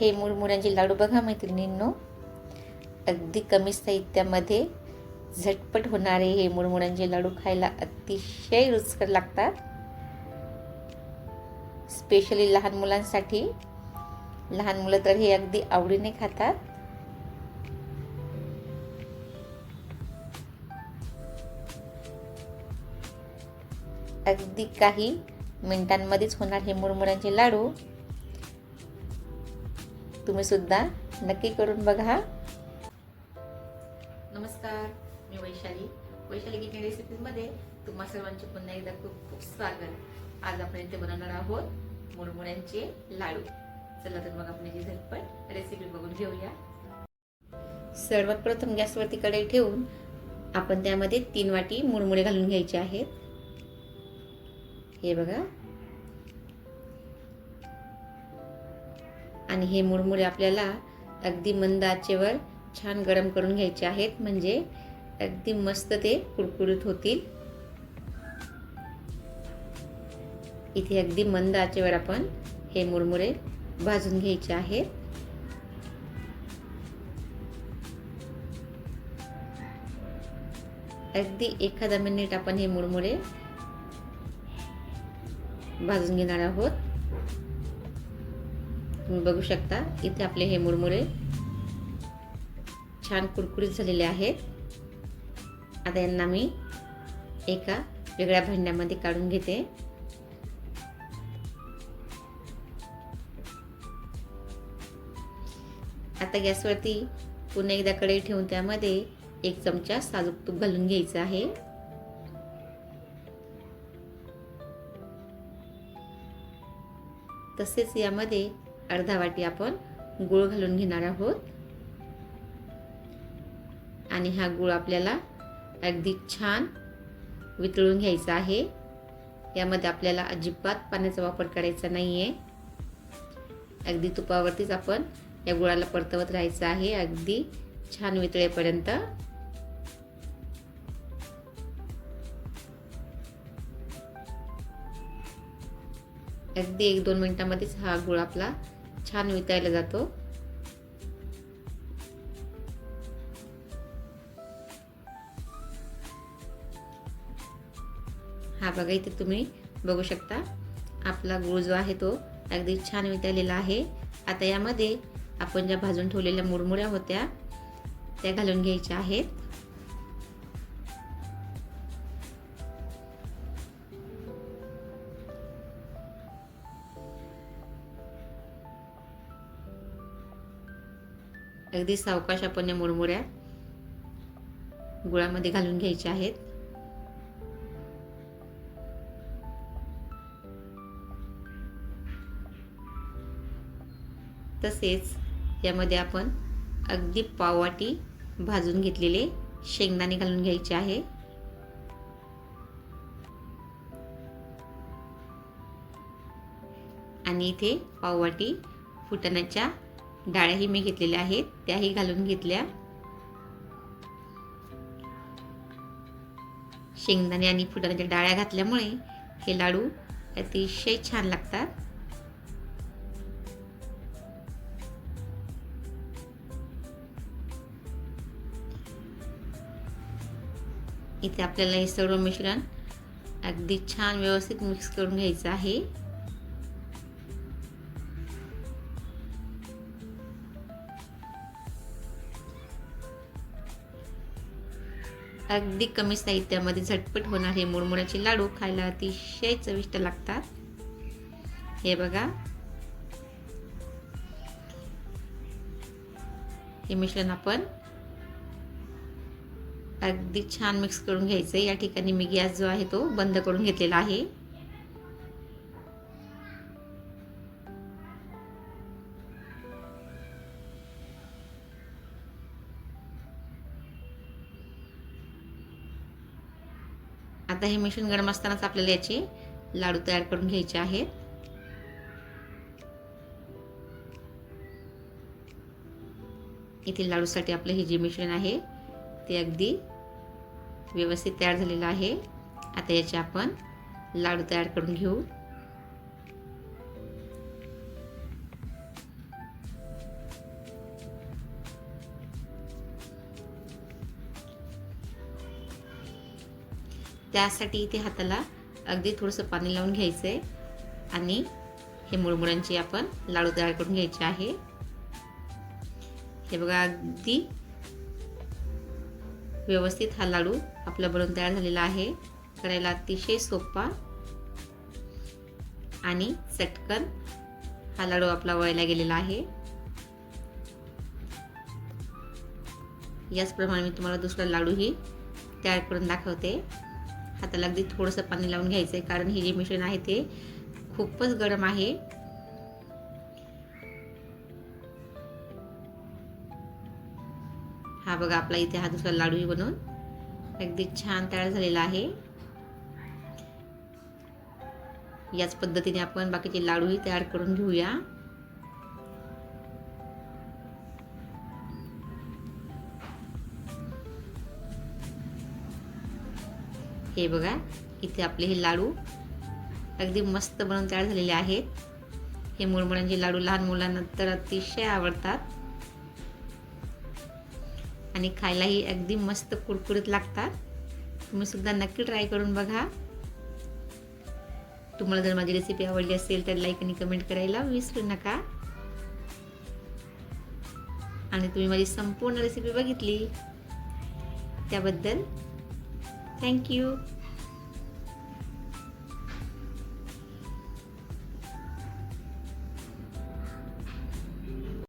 हे मुरमुऱ्यांचे लाडू बघा मैत्रिणींनो, अगदी कमी साहित्यामध्ये झटपट होणारे हे मुरमुऱ्यांचे लाडू खायला अतिशय रुचकर लागतात. स्पेशली लहान मुलांसाठी. लहान मुलं तर हे अगदी आवडीने खातात. अगदी काही मिनिटांमध्येच होणार हे मुरमुऱ्यांचे लाडू. तुम्ही सुद्धा नक्की करून बघा. नमस्कार, मी वैशाली किचन रेसिपीज मध्ये तुम्हा सर्वांचे पुन्हा एकदा खूप खूप स्वागत. आज आपण इथे बनवणार आहोत मुरमुऱ्यांचे लाडू. चला तर मग आपण याची झटपट रेसिपी बघून घेऊया. सर्वात प्रथम गॅसवरती कढई ठेवून आपण त्यामध्ये 3 वाटी मुरमुरे घालून घ्यायचे आहेत. हे बघा. आणि हे मुरमुरे आपल्याला अगदी मंद आचेवर छान गरम करून घ्यायचे आहेत, म्हणजे अगदी मस्त ते कुरकुरीत होतील. इथे अगदी मंद आचेवर आपण हे मुरमुरे भाजून घ्यायचे आहेत. अगदी एखादा मिनिट आपण हे मुरमुरे भाजून घेणार आहोत. तुम्ही बघू शकता इथे आपले हे मुरमुरे छान कुरकुरीत झालेले आहेत. आता यांना मी एका वेगळ्या भांड्यामध्ये काढून घेते. आता गॅसवरती पुन्हा एकदा कढई ठेवून त्यामध्ये 1 चमचा साजूक तूप घालून घ्यायचं आहे. तसेच यामध्ये अर्धा वाटी आपण गूळ घालून घेणार आहोत. आणि हा गूळ आपल्याला अगदी छान वितळून घ्यायचा आहे. यामध्ये आपल्याला अजिबात पाण्याचा वापर करायचा नाहीये. अगदी तुपावरतीच आपण या गुळाला परतवत राहायचं आहे अगदी छान वितळेपर्यंत. अगदी 1-2 मिनिटांमध्येच हा गूळ आपला छान वितळला जातो. हा बघा, इथे तुम्ही बघू शकता आपला गूळ जो आहे तो अगदी छान वितळलेला आहे. आता यामध्ये आपण ज्या भाजून ठेवलेल्या मुरमुऱ्या होत्या त्या घालून घ्यायच्या आहेत. अगदी सावकाश आपण या मुरमुऱ्या गुळामध्ये घालून घ्यायच्या आहेत. तसेच यामध्ये आपण अगदी पाववाटी भाजून घेतलेले शेंगदाणे घालून घ्यायचे आहे. आणि इथे पाववाटी फुटाण्याच्या डाळ्याही मी घेतलेल्या आहेत, त्याही घालून घेतल्या. शेंगदाणे आणि फुटाण्याच्या डाळ्या घातल्यामुळे हे लाडू अतिशय छान लागतात. इथे आपल्याला हे सर्व मिश्रण अगदी छान व्यवस्थित मिक्स करून घ्यायचं आहे. अगदी कमी साहित्यामध्ये झटपट होणार हे मुरमुऱ्याचे लाडू खायला अतिशय चविष्ट लागतात. हे बघा, हे मिश्रण आपण अगदी छान मिक्स करून घ्यायचं. या ठिकाणी मी गॅस जो आहे तो बंद करून घेतलेला आहे. आता हे मिश्रण गरम असतानाच आपल्याला याचे लाडू तयार करून घ्यायचे आहेत. इथे लाडूसाठी आपले हे जे मिश्रण आहे ते अगदी व्यवस्थित तयार झालेलं आहे. आता याचे आपण लाडू तयार करून घेऊ. त्यासाठी इथे हाताला अगदी थोडंसं पाणी लावून घ्यायचं आहे आणि हे मुरमुऱ्यांचे आपण लाडू तयार करून घ्यायचे आहे. हे बघा अगदी व्यवस्थित हा लाडू आपला बनवून तयार झालेला आहे. करायला अतिशय सोपा आणि चटकन हा लाडू आपला वळला गेलेला आहे. याचप्रमाणे मी तुम्हाला दुसरा लाडूही तयार करून दाखवते. हाताला अगदी थोडंसं पाणी लावून घ्यायचं आहे कारण हे जे मिश्रण आहे ते खूपच गरम आहे. हा बघा आपला इथे हा दुसरा लाडूही बनवून अगदी छान तयार झालेला आहे. याच पद्धतीने आपण बाकीचे लाडूही तयार करून घेऊया. हे बघा इथे आपले हे लाडू अगदी मस्त बनवून तयार झालेले आहेत. हे मुरमुऱ्यांचे लाडू लहान मुलांना तर अतिशय आवडतात आणि खायलाही अगदी मस्त कुरकुरीत लागतात. तुम्ही सुद्धा नक्की ट्राय करून बघा. तुम्हाला जर माझी रेसिपी आवडली असेल तर लाईक आणि कमेंट करायला विसरू नका. आणि तुम्ही माझी संपूर्ण रेसिपी बघितली त्याबद्दल थँक यू.